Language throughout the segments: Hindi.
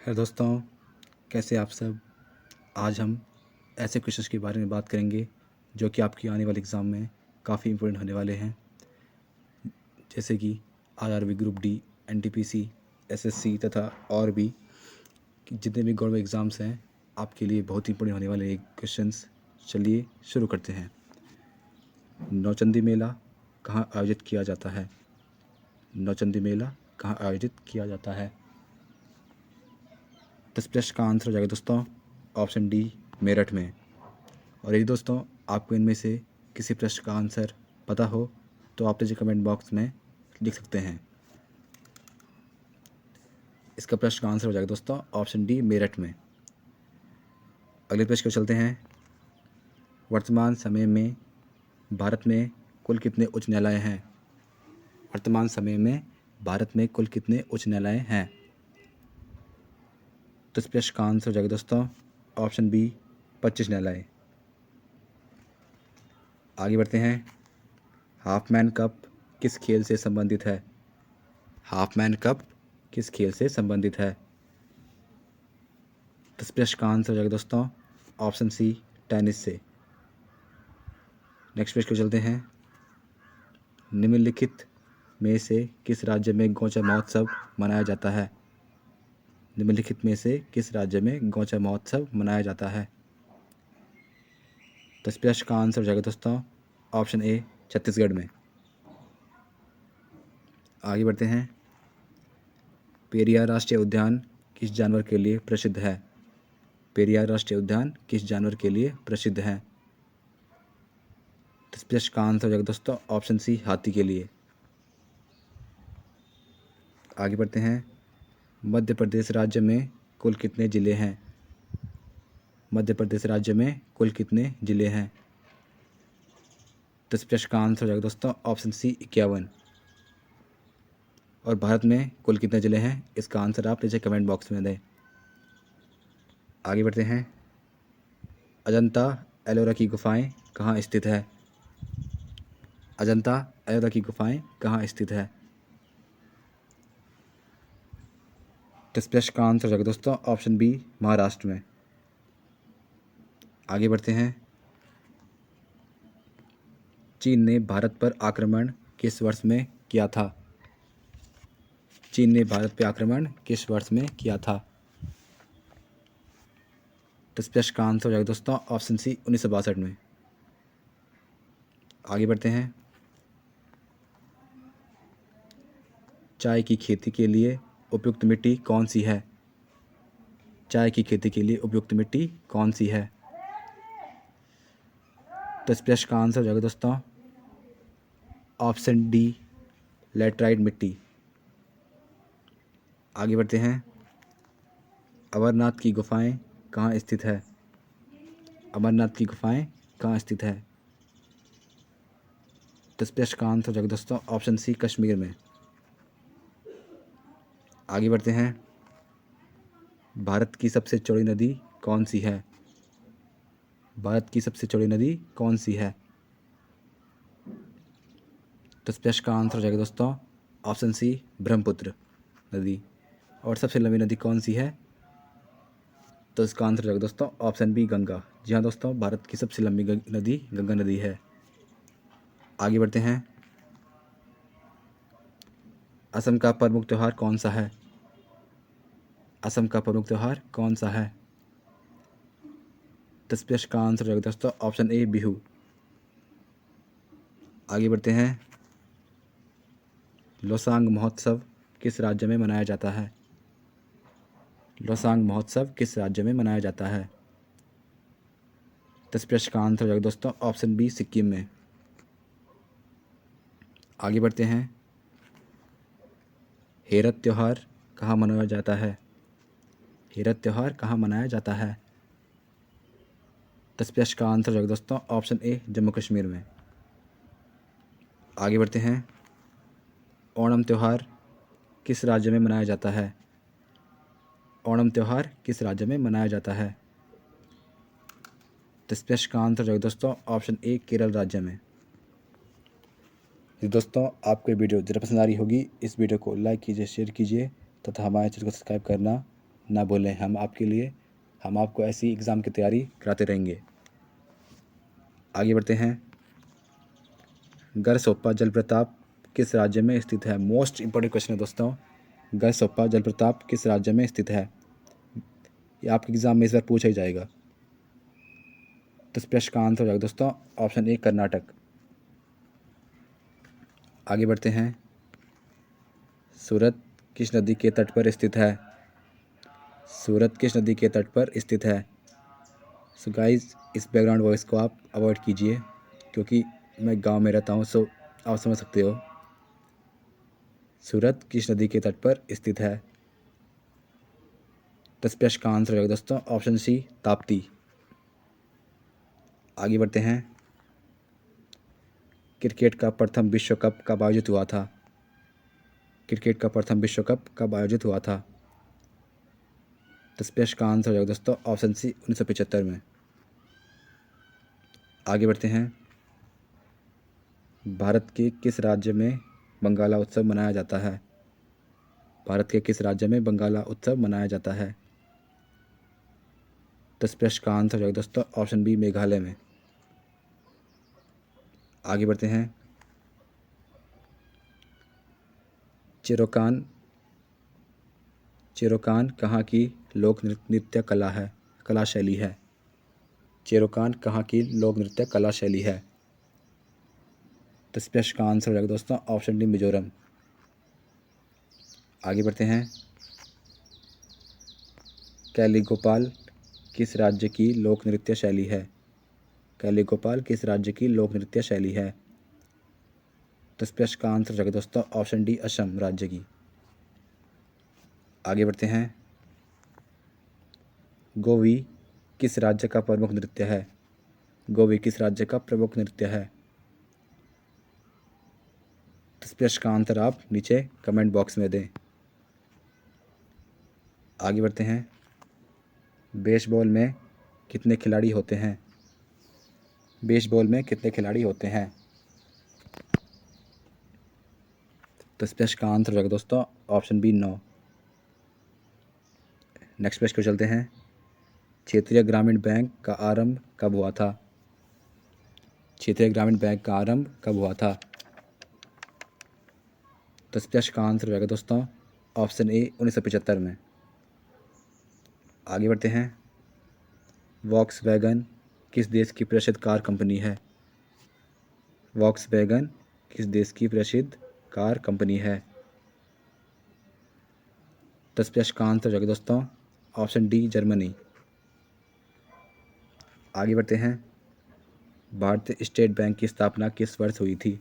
हेलो दोस्तों, कैसे आप सब। आज हम ऐसे क्वेश्चंस के बारे में बात करेंगे जो कि आपकी आने वाले एग्ज़ाम में काफ़ी इंपॉर्टेंट होने वाले हैं, जैसे कि RRB group D, NTPC, SSC तथा और भी जितने भी गवर्नमेंट एग्ज़ाम्स हैं आपके लिए बहुत ही इंपॉर्टेंट होने वाले ये क्वेश्चंस। चलिए शुरू करते हैं। नौचंदी मेला कहाँ आयोजित किया जाता है? नौचंदी मेला कहाँ आयोजित किया जाता है? तो इस प्रश्न का आंसर हो जाएगा दोस्तों ऑप्शन डी, मेरठ में। और यदि दोस्तों आपको इनमें से किसी प्रश्न का आंसर पता हो तो आप मुझे कमेंट बॉक्स में लिख सकते हैं। इसका प्रश्न का आंसर हो जाएगा दोस्तों ऑप्शन डी, मेरठ में। अगले प्रश्न को चलते हैं। वर्तमान समय में भारत में कुल कितने उच्च न्यायालय हैं? वर्तमान समय में भारत में कुल कितने उच्च न्यायालय हैं? तो इस प्रश्न का आंसर हो जाएगा दोस्तों ऑप्शन बी, 25 न्यायालय। आगे बढ़ते हैं। हाफमैन कप किस खेल से संबंधित है? हाफमैन कप किस खेल से संबंधित है? तो इस प्रश्न का आंसर हो जाएगा दोस्तों ऑप्शन सी, टेनिस से। नेक्स्ट प्रश्न को चलते हैं। निम्नलिखित में से किस राज्य में गौचा महोत्सव मनाया जाता है? निम्नलिखित में से किस राज्य में गौचा महोत्सव मनाया जाता है? तो इस प्रश्न का आंसर हो जाएगा दोस्तों ऑप्शन ए, छत्तीसगढ़ में। आगे बढ़ते हैं। पेरियार राष्ट्रीय उद्यान किस जानवर के लिए प्रसिद्ध है? पेरियार राष्ट्रीय उद्यान किस जानवर के लिए प्रसिद्ध है? तो इस प्रश्न का आंसर हो जाएगा दोस्तों ऑप्शन सी, हाथी के लिए। आगे बढ़ते हैं। मध्य प्रदेश राज्य में कुल कितने ज़िले हैं? मध्य प्रदेश राज्य में कुल कितने ज़िले हैं? तो इस प्रश्न का आंसर हो जाएगा दोस्तों ऑप्शन सी, 51। और भारत में कुल कितने ज़िले हैं इसका आंसर आप नीचे कमेंट बॉक्स में दें। आगे बढ़ते हैं। अजंता एलोरा की गुफाएं कहाँ स्थित है? अजंता एलोरा की गुफाएं कहाँ स्थित है? तो इस प्रश्न का आंसर हो जाएगा दोस्तों ऑप्शन बी, महाराष्ट्र में। आगे बढ़ते हैं। चीन ने भारत पर आक्रमण किस वर्ष में किया था? चीन ने भारत पर आक्रमण किस वर्ष में किया था? तो इस प्रश्न का आंसर हो जाएगा दोस्तों ऑप्शन सी, 1962 में। आगे बढ़ते हैं। चाय की खेती के लिए उपयुक्त मिट्टी कौन सी है? चाय की खेती के लिए उपयुक्त मिट्टी कौन सी है? तो इस प्रश्न का आंसर हो जाएगा दोस्तों ऑप्शन डी, लैटराइट मिट्टी। आगे बढ़ते हैं। अमरनाथ की गुफाएं कहाँ स्थित है? अमरनाथ की गुफाएं कहाँ स्थित है? तो इस प्रश्न का आंसर हो जाएगा दोस्तों ऑप्शन सी, कश्मीर में। आगे बढ़ते हैं। भारत की सबसे चौड़ी नदी कौन सी है? भारत की सबसे चौड़ी नदी कौन सी है? तो इस प्रश्न का आंसर हो जाएगा दोस्तों ऑप्शन सी, ब्रह्मपुत्र नदी। और सबसे लंबी नदी कौन सी है? तो इसका आंसर हो जाएगा दोस्तों ऑप्शन बी, गंगा। जी हाँ दोस्तों, भारत की सबसे लंबी नदी गंगा नदी है। आगे बढ़ते हैं। असम का प्रमुख त्यौहार कौन सा है? असम का प्रमुख त्यौहार कौन सा है? तो इस प्रश्न का आंसर हो जाएगा दोस्तों ऑप्शन ए, बिहू। आगे बढ़ते हैं। लोसांग महोत्सव किस राज्य में मनाया जाता है? लोसांग महोत्सव किस राज्य में मनाया जाता है? तो इस प्रश्न का आंसर हो जाएगा दोस्तों ऑप्शन बी, सिक्किम में। आगे बढ़ते हैं। हेरत त्यौहार कहाँ मनाया जाता है? हेरत त्यौहार कहाँ मनाया जाता है? तो इस प्रश्न का आंसर हो जाएगा दोस्तों ऑप्शन ए, जम्मू कश्मीर में। आगे बढ़ते हैं। ओणम त्यौहार किस राज्य में मनाया जाता है? ओणम त्यौहार किस राज्य में मनाया जाता है? तो इस प्रश्न का आंसर हो जाएगा दोस्तों ऑप्शन ए, केरल राज्य में। यदि दोस्तों आपको ये वीडियो ज़रा पसंद आ रही होगी, इस वीडियो को लाइक कीजिए, शेयर कीजिए तथा हमारे चैनल को सब्सक्राइब करना ना भूलें, हम आपको ऐसी एग्ज़ाम की तैयारी कराते रहेंगे। आगे बढ़ते हैं। गरसोप्पा जलप्रपात किस राज्य में स्थित है? मोस्ट इंपॉर्टेंट क्वेश्चन है दोस्तों। गरसोप्पा जलप्रपात किस राज्य में स्थित है? ये आपके एग्ज़ाम में इस बार पूछा ही जाएगा। तो इस प्रश्न का आंसर हो जाएगा दोस्तों ऑप्शन ए कर्नाटक। आगे बढ़ते हैं। सूरत किस नदी के तट पर स्थित है? सूरत किस नदी के तट पर स्थित है? सो गाइज, इस बैकग्राउंड वॉइस को आप अवॉइड कीजिए क्योंकि मैं गांव में रहता हूं, सो आप समझ सकते हो। सूरत किस नदी के तट पर स्थित है? तो इस प्रश्न का आंसर हो जाएगा दोस्तों ऑप्शन सी ताप्ती। आगे बढ़ते हैं। क्रिकेट का प्रथम विश्व कप कब आयोजित हुआ था? क्रिकेट का प्रथम विश्व कप कब आयोजित हुआ था? तो इस प्रश्न का आंसर हो जाएगा दोस्तों ऑप्शन सी 1975 में। आगे बढ़ते हैं। भारत के किस राज्य में बंगाला उत्सव मनाया जाता है? भारत के किस राज्य में बंगाला उत्सव मनाया जाता है? तो इस प्रश्न का आंसर हो जाएगा दोस्तों ऑप्शन बी मेघालय में। आगे बढ़ते हैं। चिरोकान चिरोकान कहाँ की लोक नृत्य कला शैली है? चिरोकान कहाँ की लोक नृत्य कला शैली है? तो इस प्रश्न का आंसर हो जाएगा दोस्तों ऑप्शन डी मिजोरम। आगे बढ़ते हैं। कैलीगोपाल किस राज्य की लोक नृत्य शैली है? कैलीगोपाल किस राज्य की लोक नृत्य शैली है? तो इस प्रश्न का आंसर हो जाएगा दोस्तों ऑप्शन डी असम राज्य की। आगे बढ़ते हैं। गोवी किस राज्य का प्रमुख नृत्य है? गोवी किस राज्य का प्रमुख नृत्य है? तो इस प्रश्न का आंसर आप नीचे कमेंट बॉक्स में दें। आगे बढ़ते हैं। बेसबॉल में कितने खिलाड़ी होते हैं? बेसबॉल में कितने खिलाड़ी होते हैं? तो इस प्रश्न का आंसर हो जाएगा दोस्तों ऑप्शन बी 9। नेक्स्ट प्रश्न को चलते हैं। क्षेत्रीय ग्रामीण बैंक का आरंभ कब हुआ था? क्षेत्रीय ग्रामीण बैंक का आरंभ कब हुआ था? तो इस प्रश्न का आंसर हो जाएगा दोस्तों ऑप्शन ए 1975 में। आगे बढ़ते हैं। वॉक्सवैगन किस देश की प्रसिद्ध कार कंपनी है? वॉक्सवैगन किस देश की प्रसिद्ध कार कंपनी है? तो इस प्रश्न का आंसर हो जाएगा दोस्तों ऑप्शन डी जर्मनी। आगे बढ़ते हैं। भारतीय स्टेट बैंक की स्थापना किस वर्ष हुई थी?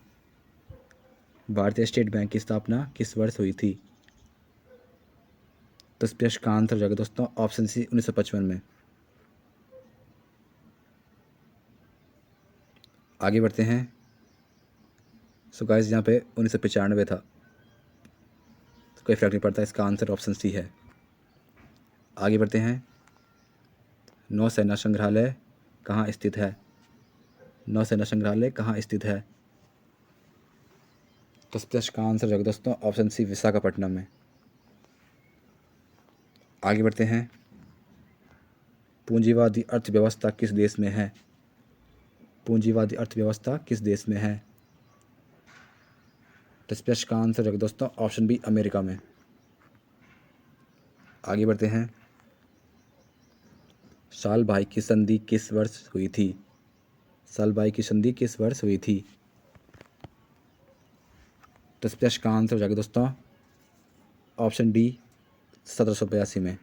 भारतीय स्टेट बैंक की स्थापना किस वर्ष हुई थी? तो इस प्रश्न का आंसर हो जाएगा दोस्तों ऑप्शन सी 1955 में। आगे बढ़ते हैं। सो गाइस, यहाँ पे 1995 था, तो कोई फर्क नहीं पड़ता, इसका आंसर ऑप्शन सी है। आगे बढ़ते हैं। नौसेना संग्रहालय कहाँ स्थित है? नौसेना संग्रहालय कहाँ स्थित है? तो इस प्रश्न का आंसर हो जाएगा दोस्तों ऑप्शन सी विशाखापट्टनम में। आगे बढ़ते हैं। पूंजीवादी अर्थव्यवस्था किस देश में है? पूंजीवादी अर्थव्यवस्था किस देश में है? तो इस प्रश्न का आंसर हो जाएगा दोस्तों ऑप्शन बी अमेरिका में। आगे बढ़ते हैं। साल भाई की संधि किस वर्ष हुई थी? साल भाई की संधि किस वर्ष हुई थी? तो इस प्रश्न का आंसर हो जाएगा दोस्तों ऑप्शन डी 1782 में।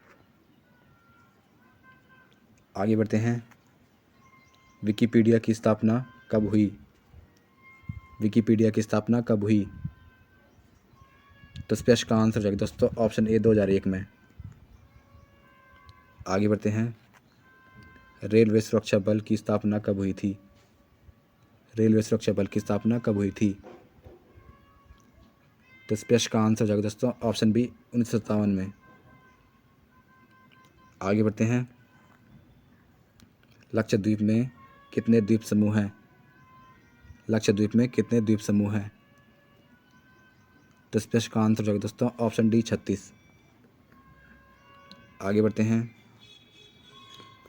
आगे बढ़ते हैं। विकिपीडिया की स्थापना कब हुई? विकिपीडिया की स्थापना कब हुई? तो इस प्रश्न का आंसर हो जाएगा दोस्तों ऑप्शन ए 2001 में। आगे बढ़ते हैं। रेलवे सुरक्षा बल की स्थापना कब हुई थी? रेलवे सुरक्षा बल की स्थापना कब हुई थी? तो इस प्रश्न का आंसर हो जाएगा दोस्तों ऑप्शन बी 1957 में। आगे बढ़ते हैं। लक्षद्वीप में कितने द्वीप समूह हैं? लक्षद्वीप में कितने द्वीप समूह हैं? तो इस प्रश्न का आंसर हो जाएगा दोस्तों ऑप्शन डी 36। आगे बढ़ते हैं।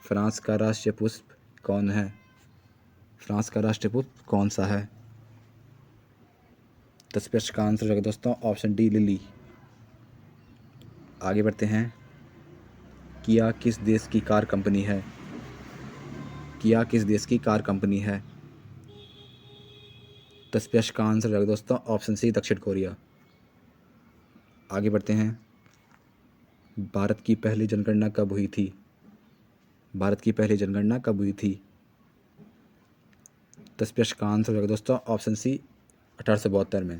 फ्रांस का राष्ट्रीय पुष्प कौन है? फ्रांस का राष्ट्रीय पुष्प कौन सा है? तो इस प्रश्न का आंसर होगा दोस्तों ऑप्शन डी, लिली। आगे बढ़ते हैं। किया किस देश की कार कंपनी है? किया किस देश की कार कंपनी है? तो इस प्रश्न का आंसर होगा दोस्तों ऑप्शन सी, दक्षिण कोरिया। आगे बढ़ते हैं। भारत की पहली जनगणना कब हुई थी? भारत की पहली जनगणना कब हुई थी? तो इस प्रश्न का आंसर होगा दोस्तों ऑप्शन सी, 1872 में।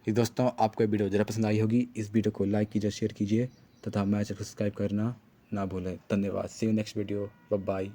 ये दोस्तों आपको ये वीडियो ज़रा पसंद आई होगी। इस वीडियो को लाइक कीजिए, शेयर कीजिए तथा हमारे चैनल को सब्सक्राइब करना ना भूलें। धन्यवाद। See you next video. Bye bye.